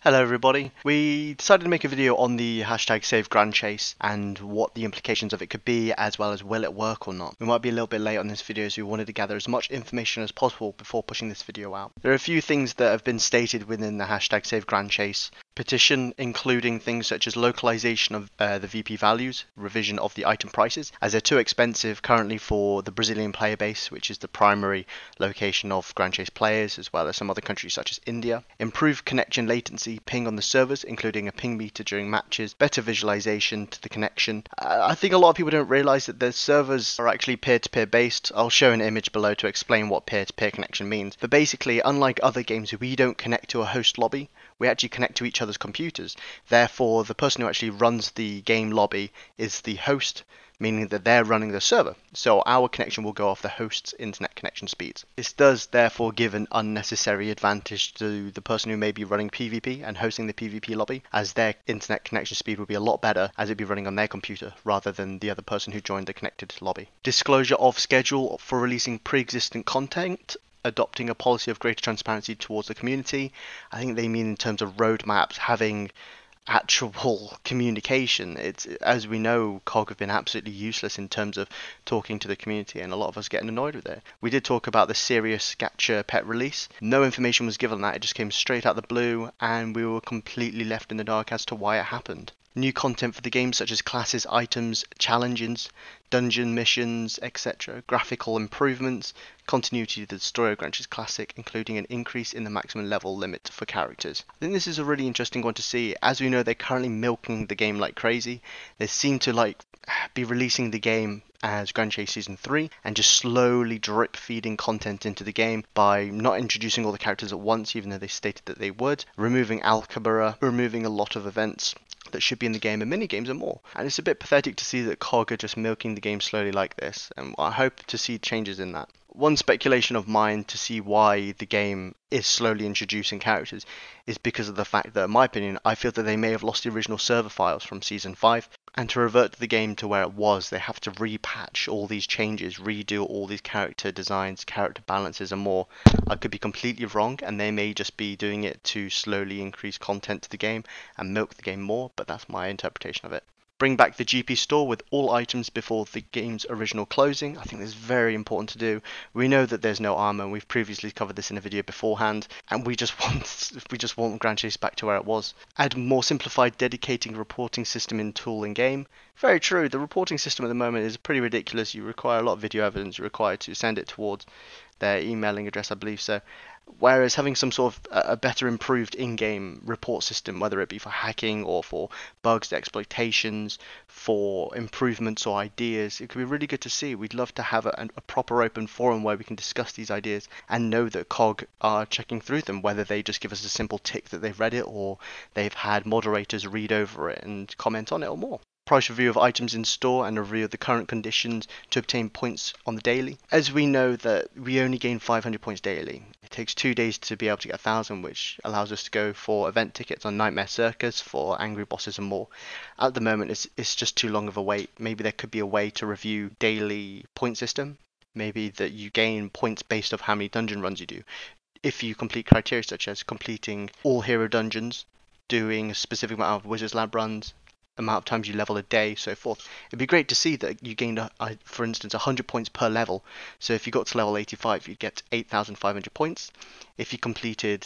Hello everybody. We decided to make a video on the hashtag Save Grand Chase and what the implications of it could be, as well as will it work or not. We might be a little bit late on this video, so we wanted to gather as much information as possible before pushing this video out. There are a few things that have been stated within the hashtag Save Grand Chase petition, including things such as localization of the VP values, revision of the item prices, as they're too expensive currently for the Brazilian player base, which is the primary location of Grand Chase players, as well as some other countries such as India. Improved connection latency, ping on the servers, including a ping meter during matches, better visualization to the connection. I think a lot of people don't realize that the servers are actually peer-to-peer based. I'll show an image below to explain what peer-to-peer connection means. But basically, unlike other games, we don't connect to a host lobby. We actually connect to each other's computers. Therefore, the person who actually runs the game lobby is the host, meaning that they're running the server. So our connection will go off the host's internet connection speeds. This does therefore give an unnecessary advantage to the person who may be running PvP and hosting the PvP lobby, as their internet connection speed would be a lot better as it'd be running on their computer rather than the other person who joined the connected lobby. Disclosure of schedule for releasing pre-existing content. Adopting a policy of greater transparency towards the community. I think they mean in terms of roadmaps, having actual communication. It's, as we know, COG have been absolutely useless in terms of talking to the community, and a lot of us getting annoyed with it. We did talk about the Serious Gacha pet release. No information was given on that. It just came straight out the blue, and we were completely left in the dark as to why it happened. New content for the game, such as classes, items, challenges, dungeon missions, etc. Graphical improvements, continuity to the story of Grand Chase Classic, including an increase in the maximum level limit for characters. I think this is a really interesting one to see. As we know, they're currently milking the game like crazy. They seem to be releasing the game as Grand Chase Season 3 and just slowly drip feeding content into the game by not introducing all the characters at once, even though they stated that they would, removing Alcabara, removing a lot of events that should be in the game and mini games and more. And it's a bit pathetic to see that COG are just milking the game slowly like this, and I hope to see changes in that. One speculation of mine to see why the game is slowly introducing characters is because of the fact that, in my opinion, I feel that they may have lost the original server files from Season 5, and to revert the game to where it was, they have to repatch all these changes, redo all these character designs, character balances and more. I could be completely wrong, and they may just be doing it to slowly increase content to the game and milk the game more, but that's my interpretation of it. Bring back the GP store with all items before the game's original closing. I think this is very important to do. We know that there's no armor, and we've previously covered this in a video beforehand, and we just want Grand Chase back to where it was. Add more simplified dedicating reporting system in tool in game. Very true, the reporting system at the moment is pretty ridiculous. You require a lot of video evidence, you're required to send it towards their emailing address, I believe so. Whereas having some sort of a better improved in-game report system, whether it be for hacking or for bugs, exploitations, for improvements or ideas, it could be really good to see. We'd love to have a proper open forum where we can discuss these ideas and know that COG are checking through them, whether they just give us a simple tick that they've read it or they've had moderators read over it and comment on it or more. Price review of items in store and a review of the current conditions to obtain points on the daily. As we know that we only gain 500 points daily. It takes 2 days to be able to get 1,000, which allows us to go for event tickets on Nightmare Circus, for Angry Bosses and more. At the moment it's just too long of a wait. Maybe there could be a way to review daily point system. Maybe that you gain points based off how many dungeon runs you do. If you complete criteria such as completing all hero dungeons, doing a specific amount of Wizard's Lab runs, amount of times you level a day, so forth. It'd be great to see that you gained, for instance, 100 points per level. So if you got to level 85, you'd get 8,500 points. If you completed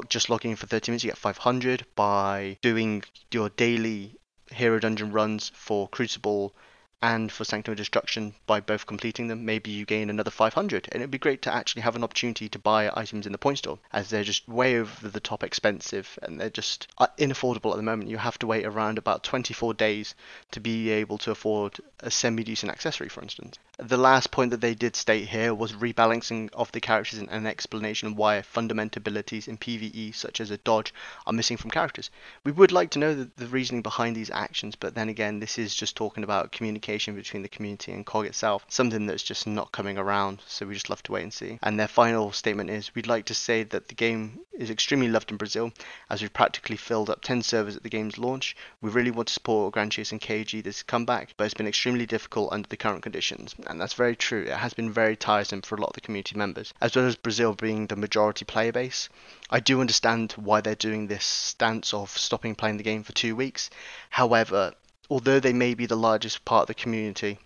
just logging in for 30 minutes, you get 500 by doing your daily hero dungeon runs for Crucible and for Sanctum of Destruction. By both completing them, maybe you gain another 500, and it'd be great to actually have an opportunity to buy items in the point store, as they're just way over the top expensive and they're just inaffordable at the moment. You have to wait around about 24 days to be able to afford a semi-decent accessory, for instance. The last point that they did state here was rebalancing of the characters and an explanation of why fundamental abilities in PvE, such as a dodge, are missing from characters. We would like to know the reasoning behind these actions, but then again, this is just talking about communication between the community and COG itself, something that's just not coming around, so we just love to wait and see. And their final statement is, we'd like to say that the game is extremely loved in Brazil, as we've practically filled up 10 servers at the game's launch. We really want to support Grand Chase and KG this comeback, but it's been extremely difficult under the current conditions. and that's very true. It has been very tiresome for a lot of the community members, as well as Brazil being the majority player base. I do understand why they're doing this stance of stopping playing the game for 2 weeks. However, although they may be the largest part of the community,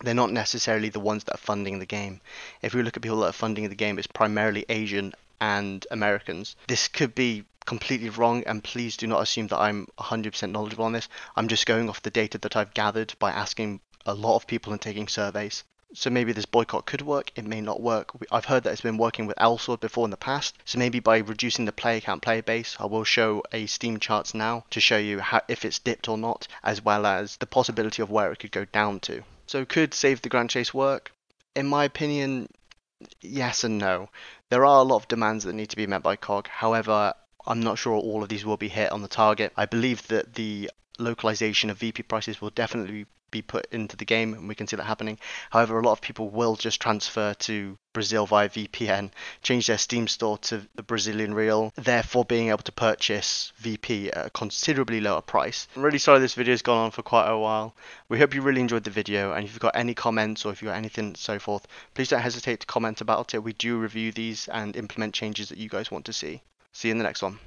they're not necessarily the ones that are funding the game. If we look at people that are funding the game, it's primarily Asian and Americans. This could be completely wrong, and please do not assume that I'm 100% knowledgeable on this. I'm just going off the data that I've gathered by asking a lot of people and taking surveys. So maybe this boycott could work, it may not work. I've heard that it's been working with Elsword before in the past, so maybe by reducing the player count, player base, I will show a Steam charts now to show you if it's dipped or not, as well as the possibility of where it could go down to. So could Save the Grand Chase work? In my opinion, yes and no. There are a lot of demands that need to be met by COG, however, I'm not sure all of these will be hit on the target. I believe that the localization of VP prices will definitely be put into the game, and we can see that happening. However, a lot of people will just transfer to Brazil via VPN, change their Steam store to the Brazilian real, therefore being able to purchase VP at a considerably lower price. I'm really sorry this video has gone on for quite a while. We hope you really enjoyed the video, and if you've got any comments or if you've got anything so forth, please don't hesitate to comment about it. We do review these and implement changes that you guys want to see. See you in the next one.